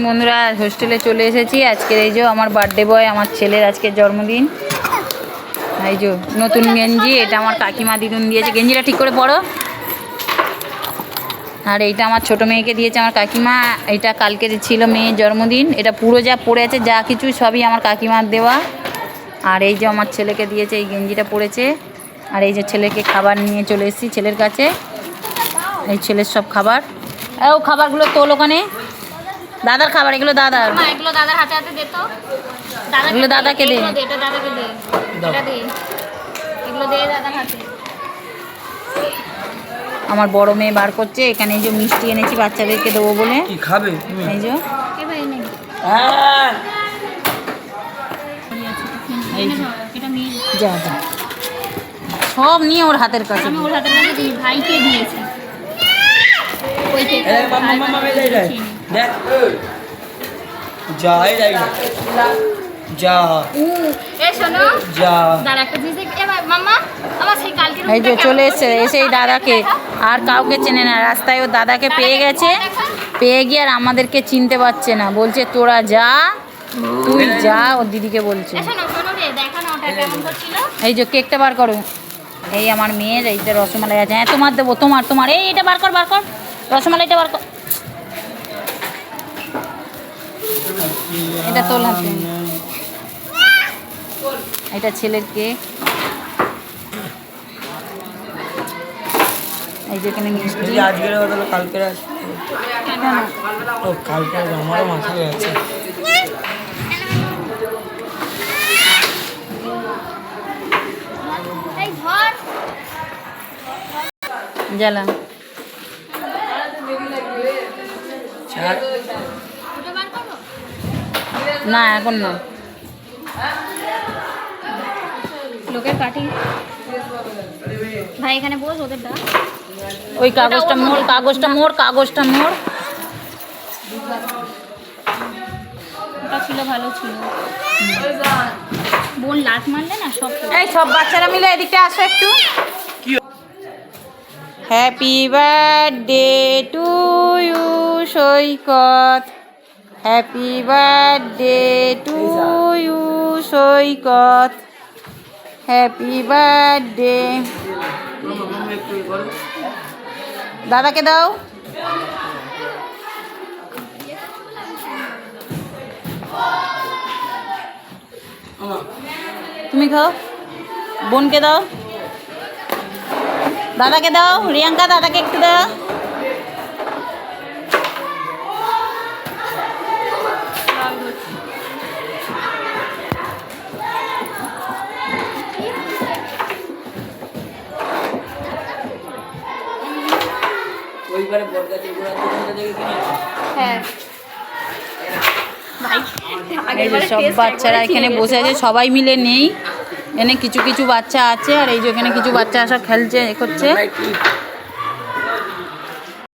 বন্ধুরা হোস্টেলে চলে এসেছি। আজকের এই যে আমার বার্থডে বয়, আমার ছেলের আজকে জন্মদিন। এই যে নতুন গেঞ্জি, এটা আমার কাকিমা দিদুন দিয়েছে। গেঞ্জিটা ঠিক করে পরো। আর এইটা আমার ছোটো মেয়েকে দিয়েছে আমার কাকিমা। এটা কালকে ছিল মেয়ের জন্মদিন। এটা পুরো যা পরে আছে যা কিছু সবই আমার কাকিমার দেওয়া। আর এই যে আমার ছেলেকে দিয়েছে, এই গেঞ্জিটা পরেছে। আর এই যে ছেলেকে খাবার নিয়ে চলে এসেছি ছেলের কাছে। এই ছেলের সব খাবার, ও খাবারগুলো তোল ওখানে। দাদার খাবার, এগুলো দাদার। এগুলো দাদার হাতে হাতে দে তো। এগুলো দাদাকে দে। এটা দাদাকে দে। এটা দে। এগুলো দে দাদার হাতে। আমার বড় মেয়ে বার করছে। এখানে এই যে মিষ্টি এনেছি বাচ্চাদেরকে দেবো বলে। কি খাবে তুমি? এই যে এ ভাই নে। হ্যাঁ এই যে এটা নিয়ে যা যা সব নিয়ে ওর হাতের কাছে। আমি ওর হাতে কাছে দিই, ভাইকে দিয়েছি। ওই কে এ মামা মামা এই যাই দেখ যা এই যাই যা এ শোনো যা দাঁড়া একটা জিনিস দেখ। এ ভাই মাম্মা আমার সেই কালকে এই যে চলে এসে এই দাদাকে আর কাউকে চেনে না। রাস্তায় ওর দাদাকে পেয়ে গেছে, পেয়ে গিয়ে আর আমাদেরকে চিনতে পারছে না। বলছে তোরা যা, তুই যা, ওর দিদিকে বলছে। শোনো শোনো রে দেখা না ওটা কেমন করছিল। এই যে কেকটা বার করো। এই আমার মেয়ের এই যে রসমালাই আছে। হ্যাঁ তোমার দেবো, তোমার তোমার এই এটা বার কর, বার কর রসমালাইটা বার কর। এটা তোল হাতে। এটা ছেলের কেক। এই যে এখানে মিষ্টি। আজকের বদলে কালকের আছে। ও কালকের আমারও মাথায় আছে। এই ধর জ্বালা ছাড় ওটা বার করো। না এখন না। লোকের পার্টি ভাই এখানে বস, ওদের ডাক। ওই কাগজটা মোড়, কাগজটা মোড়, কাগজটা মোড়। ওটা ছিল ভালো ছিল। বোন লাত মারলে না সব। এই সব বাচ্চারা মিলে এদিকটা আসো একটু। Happy birthday to you Saikat. Happy birthday to you Saikat. Happy birthday. দাদাকে দাও। তুমি খাও। বোনকে দাও, দাদাকে দাও। রিয়াঙ্কা দাদাকে একটু দাও। ওইবারে বরগাছি গোড়া থেকে কিনে হ্যাঁ এই যে সব বাচ্চারা এখানে বসে আছে, সবাই মিলে নেই। এখানে কিছু কিছু বাচ্চা আছে আর এই যে এখানে কিছু বাচ্চা সব খেলছে, এ করছে।